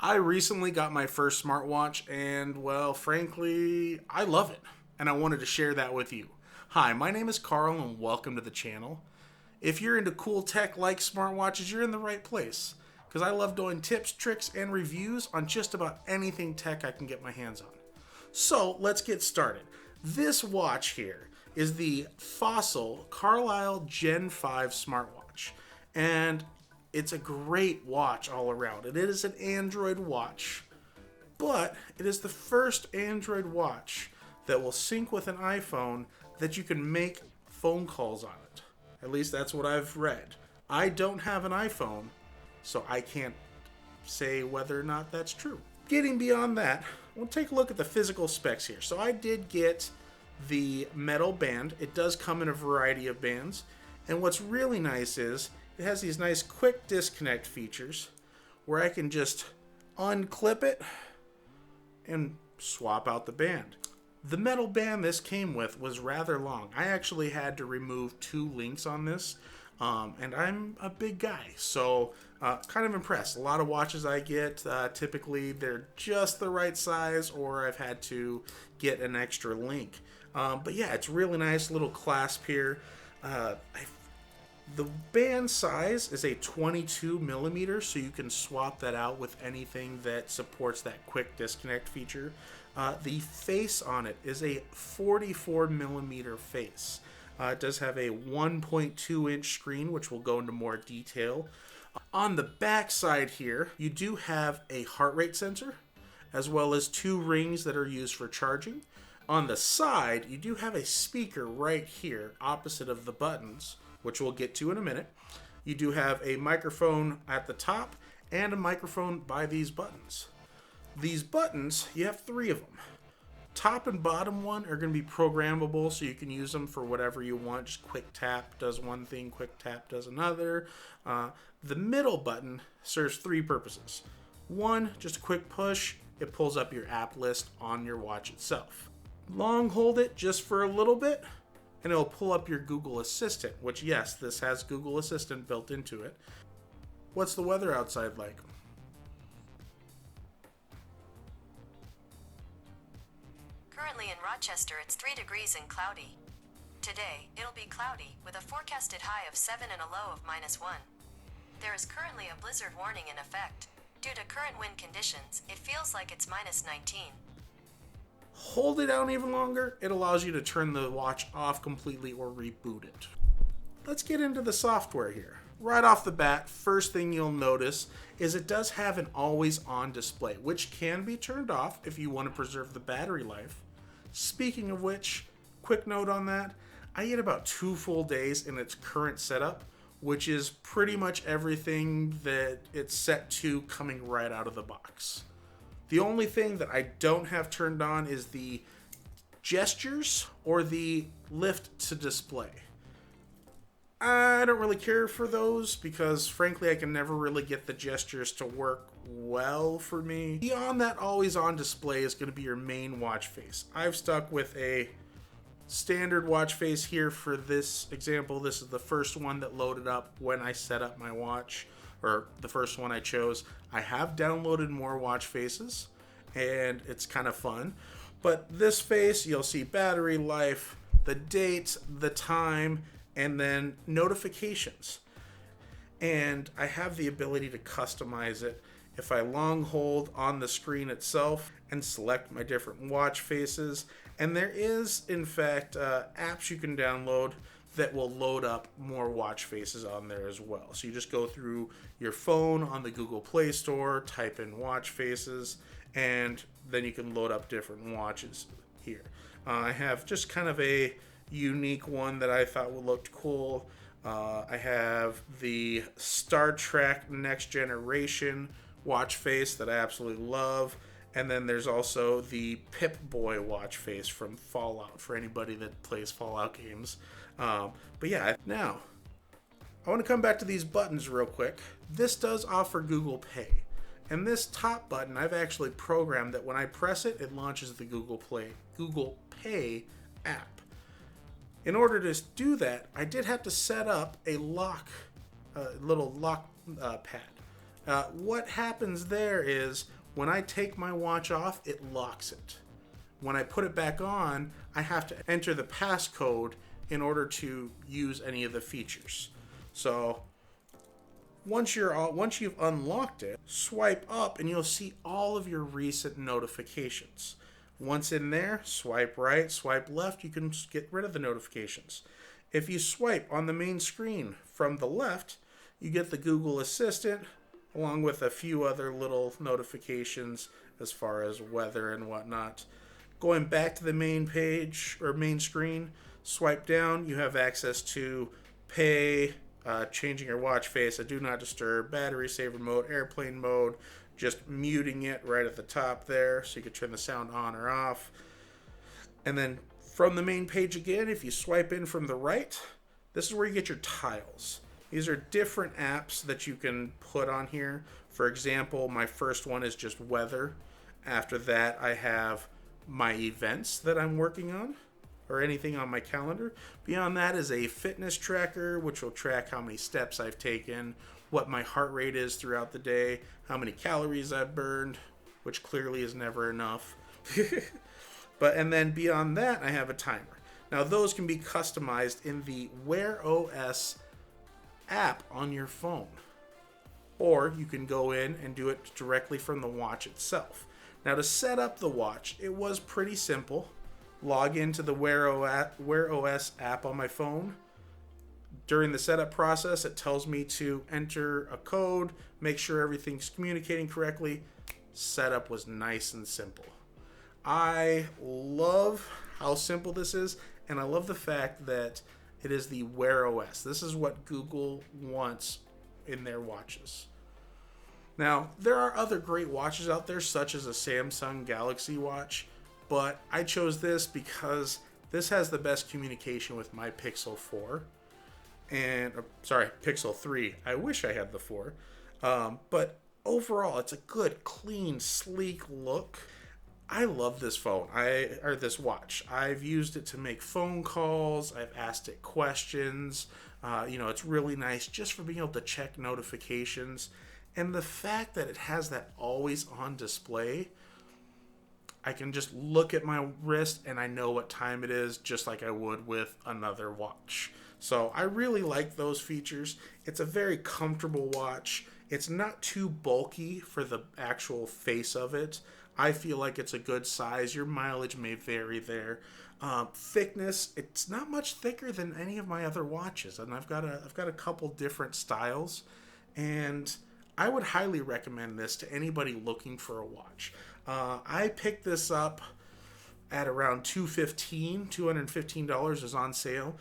I recently got my first smartwatch, and well, frankly, I love it, and I wanted to share that with you. Hi, my name is Carl, and welcome to the channel. If you're into cool tech like smartwatches, you're in the right place, because I love doing tips, tricks, and reviews on just about anything tech I can get my hands on. So let's get started. This watch here is the Fossil Carlyle Gen 5 smartwatch, and it's a great watch all around. It is an Android watch, but it is the first Android watch that will sync with an iPhone that you can make phone calls on it. At least that's what I've read. I don't have an iPhone, so I can't say whether or not that's true. Getting beyond that, we'll take a look at the physical specs here. So I did get the metal band. It does come in a variety of bands. And what's really nice is it has these nice quick disconnect features where I can just unclip it and swap out the band. The metal band this came with was rather long. I actually had to remove 2 links on this, and I'm a big guy, so kind of impressed. A lot of watches I get, typically they're just the right size, or I've had to get an extra link. But yeah, it's really nice little clasp here. The band size is a 22 millimeter, so you can swap that out with anything that supports that quick disconnect feature. The face on it is a 44 millimeter face. It does have a 1.2 inch screen, which will go into more detail. On the back side here, you do have a heart rate sensor, as well as 2 rings that are used for charging. On the side, you do have a speaker right here, opposite of the buttons, which we'll get to in a minute. You do have a microphone at the top and a microphone by these buttons. These buttons, you have 3 of them. Top and bottom one are going to be programmable, so you can use them for whatever you want. Just quick tap does one thing, quick tap does another. The middle button serves 3 purposes. One, just a quick push. It pulls up your app list on your watch itself. Long hold it just for a little bit, and it'll pull up your Google Assistant, which, yes, this has Google Assistant built into it. What's the weather outside like? Currently in Rochester, it's 3 degrees and cloudy. Today, it'll be cloudy, with a forecasted high of 7 and a low of -1. There is currently a blizzard warning in effect. Due to current wind conditions, it feels like it's -19. Hold it down even longer, it allows you to turn the watch off completely or reboot it. Let's get into the software here. Right off the bat, first thing you'll notice is it does have an always-on display, which can be turned off if you want to preserve the battery life. Speaking of which, quick note on that, I get about 2 full days in its current setup, which is pretty much everything that it's set to coming right out of the box. The only thing that I don't have turned on is the gestures or the lift to display. I don't really care for those because, frankly, I can never really get the gestures to work well for me. Beyond that always-on display is going to be your main watch face. I've stuck with a standard watch face here for this example. This is the first one that loaded up when I set up my watch, or the first one I chose. I have downloaded more watch faces, and it's kind of fun. But this face, you'll see battery life, the date, the time, and then notifications. And I have the ability to customize it. If I long hold on the screen itself and select my different watch faces, and there is, in fact, apps you can download that will load up more watch faces on there as well. So you just go through your phone on the Google Play Store, type in watch faces, and then you can load up different watches here. I have just kind of a unique one that I thought looked cool. I have the Star Trek Next Generation watch face that I absolutely love. And then there's also the Pip-Boy watch face from Fallout, for anybody that plays Fallout games. But yeah, now, I want to come back to these buttons real quick. This does offer Google Pay. And this top button, I've actually programmed that when I press it, it launches the Google Pay app. In order to do that, I did have to set up a little lock pad What happens there is when I take my watch off, it locks it. When I put it back on, I have to enter the passcode in order to use any of the features. So once you've unlocked it, swipe up and you'll see all of your recent notifications. Once in there, swipe right, swipe left, you can get rid of the notifications. If you swipe on the main screen from the left, you get the Google Assistant along with a few other little notifications as far as weather and whatnot. Going back to the main page or main screen, swipe down, you have access to pay, changing your watch face, a do not disturb, battery saver mode, airplane mode, just muting it right at the top there so you can turn the sound on or off. And then from the main page again, if you swipe in from the right, this is where you get your tiles. These are different apps that you can put on here. For example, my first one is just weather. After that, I have my events that I'm working on or anything on my calendar. Beyond that is a fitness tracker, which will track how many steps I've taken, what my heart rate is throughout the day, how many calories I've burned, which clearly is never enough. And then beyond that, I have a timer. Now those can be customized in the Wear OS app on your phone. Or you can go in and do it directly from the watch itself. Now to set up the watch, it was pretty simple. Log into the Wear OS app on my phone. During the setup process, it tells me to enter a code, make sure everything's communicating correctly. Setup was nice and simple. I love how simple this is, and I love the fact that it is the Wear OS. This is what Google wants in their watches. Now, there are other great watches out there, such as a Samsung Galaxy Watch, but I chose this because this has the best communication with my Pixel 4. Pixel 3. I wish I had the 4. But overall, it's a good, clean, sleek look. I love this this watch. I've used it to make phone calls. I've asked it questions. It's really nice just for being able to check notifications. And the fact that it has that always on display, I can just look at my wrist and I know what time it is, just like I would with another watch. So I really like those features. It's a very comfortable watch. It's not too bulky for the actual face of it. I feel like it's a good size. Your mileage may vary there. Thickness, it's not much thicker than any of my other watches, and I've got a couple different styles, and I would highly recommend this to anybody looking for a watch. I picked this up at around $215 is on sale.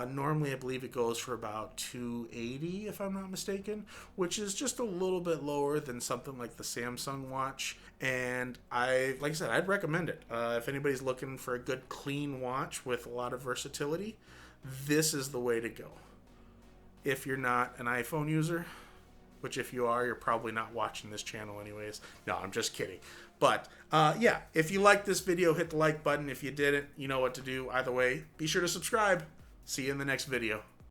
Normally, I believe it goes for about $280 if I'm not mistaken, which is just a little bit lower than something like the Samsung watch. And like I said, I'd recommend it. If anybody's looking for a good, clean watch with a lot of versatility, this is the way to go. If you're not an iPhone user, which if you are, you're probably not watching this channel anyways. No, I'm just kidding. But if you liked this video, hit the like button. If you didn't, you know what to do. Either way, be sure to subscribe. See you in the next video.